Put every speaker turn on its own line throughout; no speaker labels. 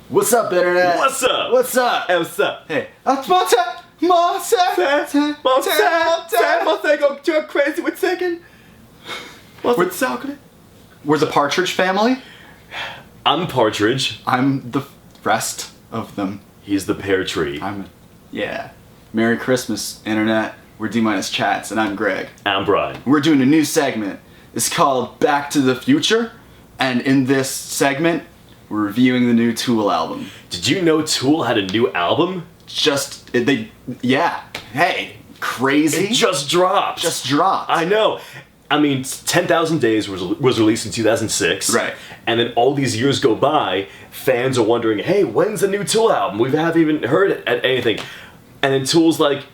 What's up, Internet?
What's up?
What's up?
Hey, what's up?
Hey.
Go crazy with taking.
We're talking. We're the Partridge Family.
I'm Partridge.
I'm the rest of them.
He's the pear tree.
Yeah. Merry Christmas, Internet. We're D-Minus Chats, and I'm Greg.
I'm Brian.
We're doing a new segment. It's called Back to the Future, and in this segment, we're reviewing the new Tool album.
Did you know Tool had a new album?
Hey, crazy.
It just dropped.
Just dropped.
I know. I mean, 10,000 Days was released in 2006.
Right.
And then all these years go by, fans are wondering, hey, when's the new Tool album? We haven't even heard anything. And then Tool's like,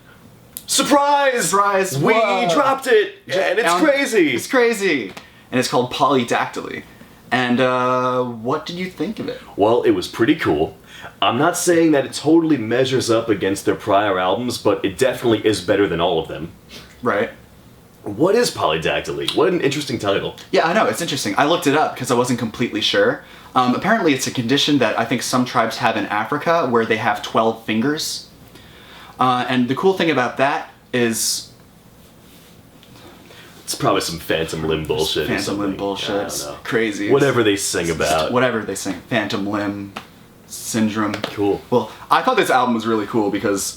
surprise!
Surprise!
We
Whoa.
dropped it! And it's crazy!
It's crazy! And it's called Polydactyly. And what did you think of it?
Well, it was pretty cool. I'm not saying that it totally measures up against their prior albums, but it definitely is better than all of them.
Right.
What is Polydactyly? What an interesting title.
Yeah, I know, it's interesting. I looked it up because I wasn't completely sure. Apparently it's a condition that I think some tribes have in Africa where they have 12 fingers. And the cool thing about that is...
It's probably some phantom limb bullshit.
Phantom limb bullshit. It's crazy.
Whatever they sing about.
Whatever they sing. Phantom limb syndrome.
Cool.
Well, I thought this album was really cool because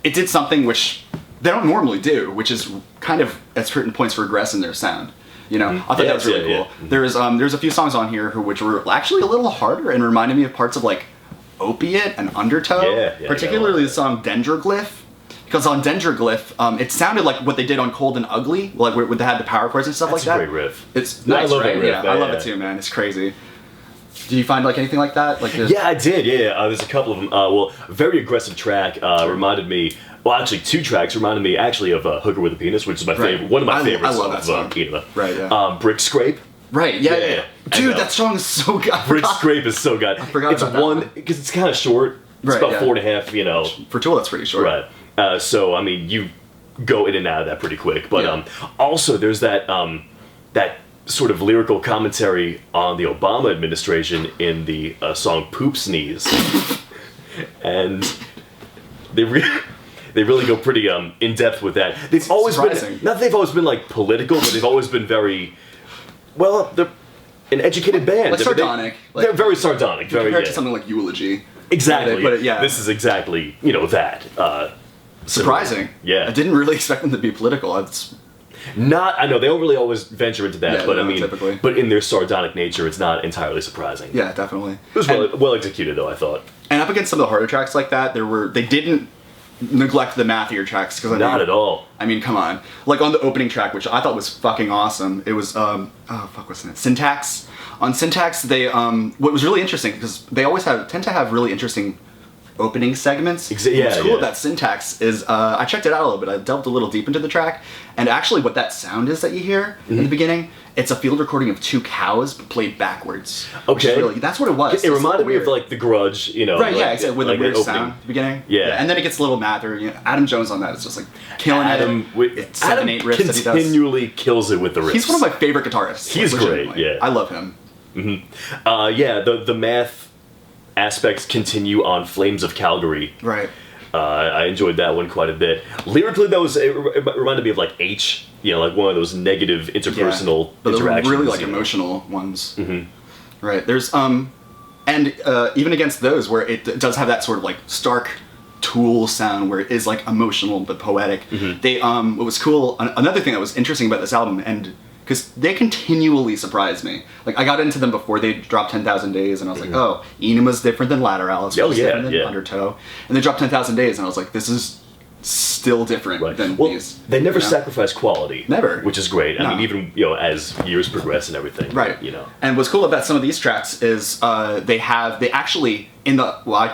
it did something which they don't normally do, which is kind of at certain points regress in their sound. You know, I thought that was really cool.
Yeah.
There's a few songs on here which were actually a little harder and reminded me of parts of like Opiate and Undertow. Particularly the song Dendroglyph. Because on Dendroglyph, it sounded like what they did on Cold and Ugly, like where they had the power chords and stuff like that.
That's a great riff.
It's nice,
I love
right?
that riff.
Yeah, I love it too, man. It's crazy. Did you find like anything like that?
Yeah, I did. Yeah, there's a couple of them. Well, a very aggressive track reminded me. Well, actually, two tracks reminded me actually of "Hooker with a Penis," which is my favorite. One of my favorites.
I love that song.
Enema.
Right. Yeah.
Brick Scrape.
Right. Yeah. Dude, that song is so good.
Brick Scrape is so good.
I forgot about that one
because it's kind of short. It's about 4.5. You know.
For Tool, that's pretty short.
Right. So I mean, you go in and out of that pretty quick. But also there's that that sort of lyrical commentary on the Obama administration in the song "Poop Sneeze," and they really go pretty in depth with that. They've always been not that they've always been like political, but they've always been very they're an educated band.
Like sardonic.
They're very sardonic.
Compared to something like Eulogy.
Exactly.
But
this is exactly that.
Surprising.
Yeah.
I didn't really expect them to be political.
I know they don't really always venture into that, but I mean,
typically.
But in their sardonic nature, it's not entirely surprising.
Yeah, definitely.
It was well executed, though, I thought.
And up against some of the harder tracks like that, they didn't neglect the mathier tracks because
not at all.
I mean, come on. Like on the opening track, which I thought was fucking awesome. It was what's it? Syntax. On Syntax, they what was really interesting because they always tend to have really interesting opening segments. What's cool about Syntax is I checked it out a little bit. I delved a little deep into the track, and actually, what that sound is that you hear in the beginning, it's a field recording of two cows played backwards.
Okay,
that's what it was.
It reminded me of like The Grudge, you know.
Right? Exactly. With a weird sound at the beginning.
Yeah,
and then it gets a little madder. You know, Adam Jones on that is just like killing it. With 7-8 riffs that he does.
Continually kills it with the riffs.
He's one of my favorite guitarists.
He's great. Yeah,
I love him.
The math aspects continue on Flames of Calgary.
Right.
I enjoyed that one quite a bit. Lyrically, it reminded me of like H, like one of those negative interpersonal interactions.
Really like emotional ones. Mm-hmm. Right. There's and even against those where it does have that sort of like stark Tool sound where it is like emotional but poetic. Mm-hmm. They what was cool. Another thing that was interesting about this album and. Because they continually surprise me. Like, I got into them before they dropped 10,000 Days, and I was like, oh, Enema's different than Lateralis, which is different than Undertow. And they dropped 10,000 Days, and I was like, this is still different than these.
They never sacrifice quality.
Never.
Which is great. I mean, even, as years progress and everything.
Right. And what's cool about some of these tracks is I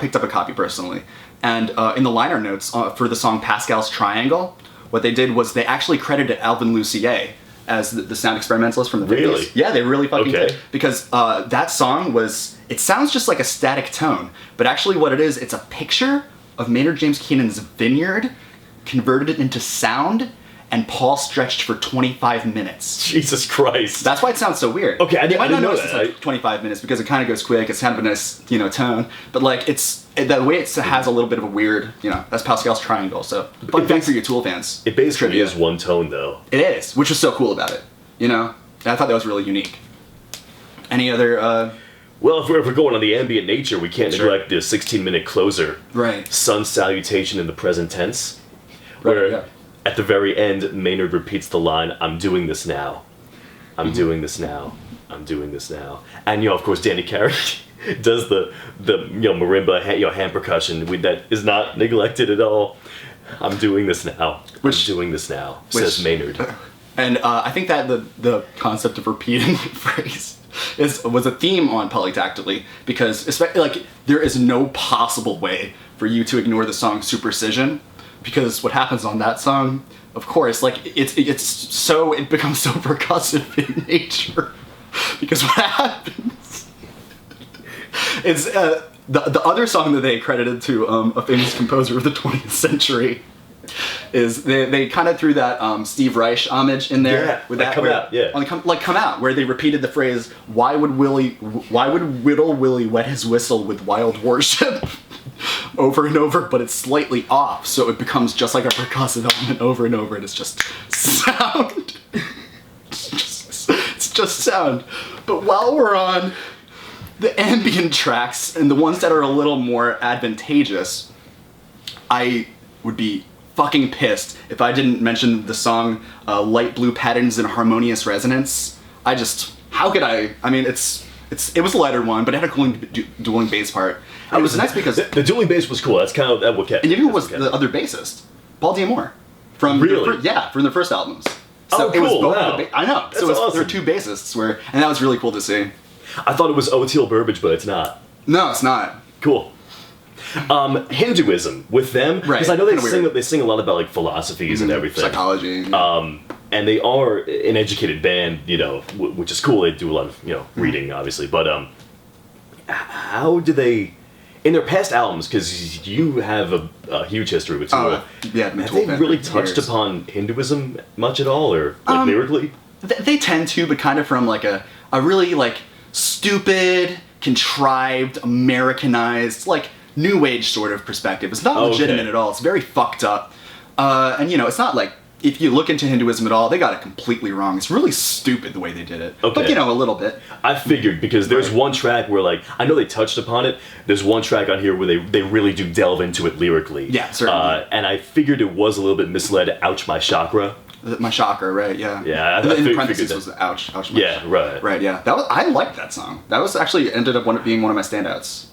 picked up a copy personally, and in the liner notes for the song Pascal's Triangle, what they did was they actually credited Alvin Lucier as the sound experimentalist from the 50s.
Really?
Yeah, they really fucking did. Because that song it sounds just like a static tone, but actually what it is, it's a picture of Maynard James Keenan's vineyard, converted it into sound, and Paul stretched for 25 minutes.
Jesus Christ.
That's why it sounds so weird.
Okay, I
you might
didn't
not
know
notice
that.
it's like 25 minutes because it kind of goes quick. It's kind of a nice, tone. But like the way it has a little bit of a weird, that's Pascal's triangle. So fun fact for you Tool fans.
It basically
Trivia.
is one tone, though.
It is, which is so cool about it. I thought that was really unique. Any other?
Well, if we're going on the ambient nature, we can't neglect the 16-minute closer.
Right.
Sun salutation in the present tense.
Right,
Where
yeah.
at the very end, Maynard repeats the line, "I'm doing this now. I'm doing this now. I'm doing this now." And of course, Danny Carey does the marimba hand percussion that is not neglected at all. "I'm doing this now. I'm doing this now," says Maynard.
And I think that the concept of repeating the phrase was a theme on Polydactyly, because especially there is no possible way for you to ignore the song Supercision, because what happens on that song, of course, it becomes so percussive in nature. Because what happens is the other song that they credited to a famous composer of the 20th century is they kind of threw that Steve Reich homage in there.
Yeah,
with that
Come Out, yeah.
Come Out, where they repeated the phrase, why would Whittle Willie wet his whistle with wild worship? Over and over, but it's slightly off, so it becomes just like a percussive element over and over, and it's just sound. It's just sound. But while we're on the ambient tracks, and the ones that are a little more advantageous, I would be fucking pissed if I didn't mention the song Light Blue Patterns in Harmonious Resonance. How could I? I mean, it was a lighter one, but it had a cool dueling bass part. And it was nice because
the dueling bass was cool. That's kind of what kept.
And you know who was the other bassist? Paul Diamore. From
Really?
from their first albums. So
Oh,
it was
cool,
both
wow.
I know.
That's awesome.
There were two bassists and that was really cool to see.
I thought it was O'Teal Burbage, but it's not.
No, it's not.
Cool. Hinduism with them,
Right.
because I know
Kinda weird.
they sing a lot about philosophies and everything.
Psychology.
And they are an educated band, which is cool. They do a lot of reading, obviously. But how do they, in their past albums, because you have a huge history with Tool,
yeah,
have they really touched upon Hinduism much at all, or lyrically?
They tend to, but kind of from a really stupid, contrived, Americanized, new age sort of perspective. It's not legitimate at all. It's very fucked up. And it's not if you look into Hinduism at all, they got it completely wrong. It's really stupid the way they did it.
Okay.
But a little bit.
I figured, because there's one track where I know they touched upon it. There's one track on here where they really do delve into it lyrically.
Yeah, certainly.
And I figured it was a little bit misled. Ouch, my chakra.
My chakra, right? Yeah.
Yeah,
And then in
figured
parentheses
that.
was ouch. My
Yeah, right.
Right. Yeah. I liked that song. That was actually ended up being one of my standouts.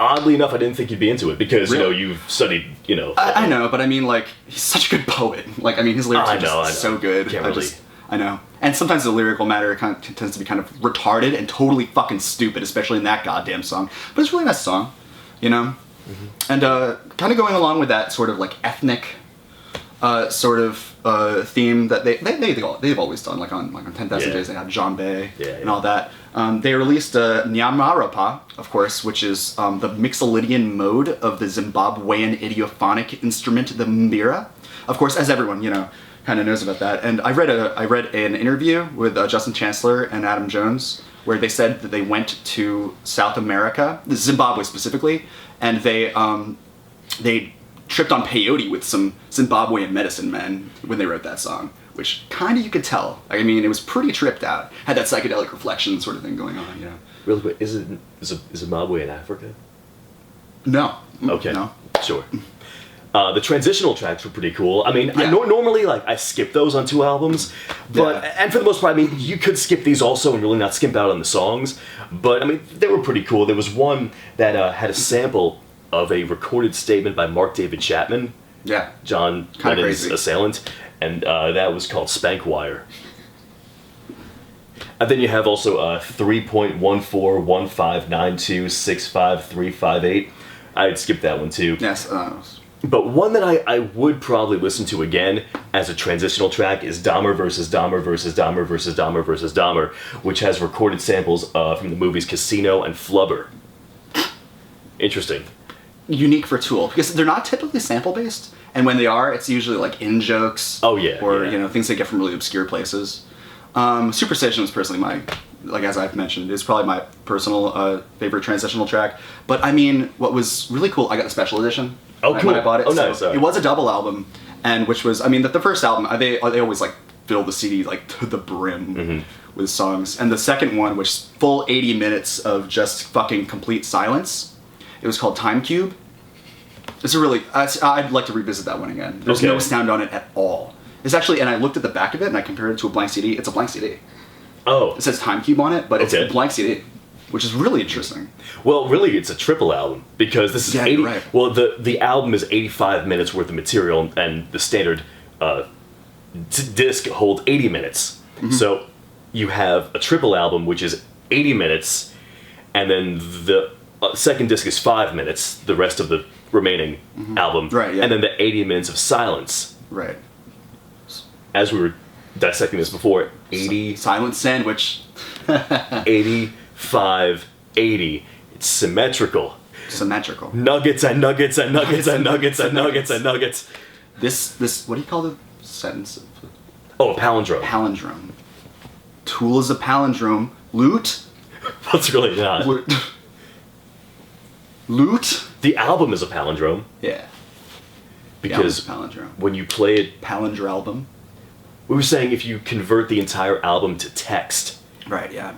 Oddly enough, I didn't think you'd be into it because
Really?
you've studied.
I know, but I mean, he's such a good poet. His lyrics are just so good.
Can't really.
I know. And sometimes the lyrical matter tends to be kind of retarded and totally fucking stupid, especially in that goddamn song. But it's a really nice song, And kind of going along with that sort of ethnic sort of theme that they've always done, on 10,000 Days they had John Bay and all that. They released Nyamarapa, of course, which is the Mixolydian mode of the Zimbabwean idiophonic instrument, the mbira. Of course, as everyone kind of knows about that. And I read an interview with Justin Chancellor and Adam Jones where they said that they went to South America, Zimbabwe specifically, and they tripped on peyote with some Zimbabwean medicine men when they wrote that song, which kind of you could tell. It was pretty tripped out. Had that psychedelic reflection sort of thing going on,
Really quick, is Zimbabwe in Africa?
No.
Okay.
No.
Sure. The transitional tracks were pretty cool. Normally I skip those on two albums, but and for the most part, you could skip these also and really not skimp out on the songs. But they were pretty cool. There was one that had a sample of a recorded statement by Mark David Chapman, John Lennon's assailant, and that was called Spankwire. And then you have also 3.141592655358. I'd skip that one too.
Yes.
But one that I would probably listen to again as a transitional track is Dahmer versus Dahmer versus Dahmer versus Dahmer versus Dahmer, which has recorded samples from the movies Casino and Flubber. Interesting.
Unique for Tool, because they're not typically sample based, And when they are, it's usually like in jokes.
Oh, yeah,
Or
yeah.
you know, things they get from really obscure places. Superstition is personally my, like as I've mentioned, is probably my personal favorite transitional track. But I mean, what was really cool, I got the special edition.
Oh,
when
cool.
I bought it.
Oh,
So
nice. All right.
It was a double album, and which was, I mean, the first album they always like fill the CD like to the brim with songs, and the second one, which is full 80 minutes of just fucking complete silence. It was called Time Cube. It's a really, I'd like to revisit that one again. There's no
Okay.
sound on it at all. It's actually, and I looked at the back of it and I compared it to a blank CD. It's a blank CD.
Oh.
It says Time Cube on it, but it's
Okay.
a blank CD, which is really interesting.
Well, really, it's a triple album because this is
Yeah,
80.
right.
Well, the album is 85 minutes worth of material, and the standard disc holds 80 minutes. So you have a triple album, which is 80 minutes, and then the second disc is 5 minutes. The rest of the remaining album,
Right, yeah.
and then the 80 minutes of silence.
Right.
As we were dissecting this before, 80,
Silent Sandwich.
85, 80. It's symmetrical.
Symmetrical.
Nuggets and nuggets and nuggets and nuggets and nuggets and nuggets.
This, what do you call the sentence?
Oh, a palindrome.
Palindrome. Tool is a palindrome. Loot?
That's really not.
Loot? Loot?
The album is a palindrome
Yeah.
because
Yeah, palindrome.
when you play it,
Palindralbum.
we were saying if you convert the entire album to text.
Right, yeah.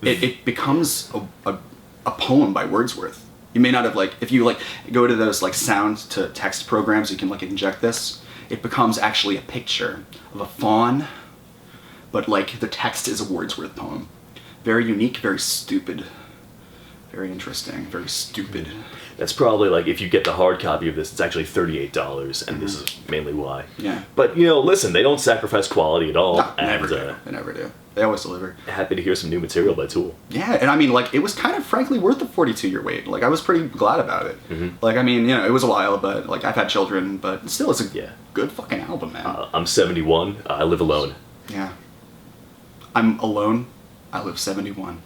It becomes a poem by Wordsworth. You may not have, like, if you, like, go to those, like, sound to text programs, you can, like, inject this. It becomes actually a picture of a fawn, but, like, the text is a Wordsworth poem. Very unique, very stupid. Very interesting, very stupid.
That's probably like if you get the hard copy of this, it's actually $38, and this is mainly why.
Yeah.
But you know, listen, they don't sacrifice quality at all.
No,
and
never do. They never do. They always deliver.
happy to hear some new material by Tool.
Yeah, and I mean, like, it was kind of frankly worth the 42-year wait. Like, I was pretty glad about it. Like, I mean, you know, it was a while, but, like, I've had children, but still, it's a good fucking album, man.
I'm 71. I live alone.
Yeah. I'm alone. I live 71.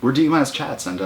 We're D-minus chats, and,